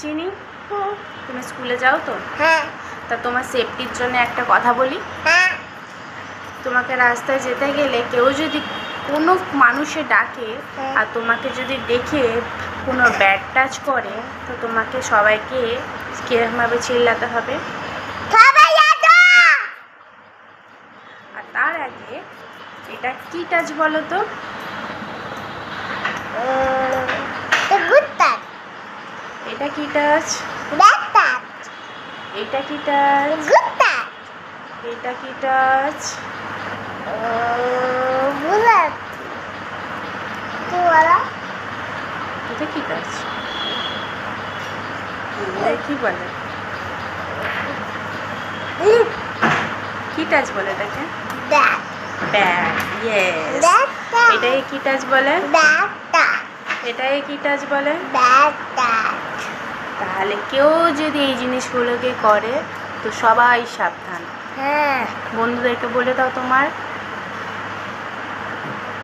চিনি। তুমি স্কুলে যাও তো? হ্যাঁ। তা তোমার সেফটির জন্য একটা কথা বলি। হ্যাঁ। তোমাকে রাস্তায় যেতে গেলে কেউ যদি কোনো মানুষে ডাকে আর তোমাকে যদি দেখে কোনো ব্যাড টাচ করে, তো তোমাকে সবাইকে কীরকমভাবে চিল্লাতে হবে? আর তার আগে এটা কি টাচ বলো তো? এটা কি টাচ? এটা কি টাচ? এটা কি টাচ? এটা কি টাচ? কি বলে? কি টাচ বলে এটাকে? ব্যাড। ইয়েস। এটাই কি টাচ বলে? এটাই কি টাচ বলে? তাহলে কেউ যদি এই জিনিসগুলোকে করে তো সবাই সাবধান। হ্যাঁ। বন্ধুদেরকে বলে দাও তোমার।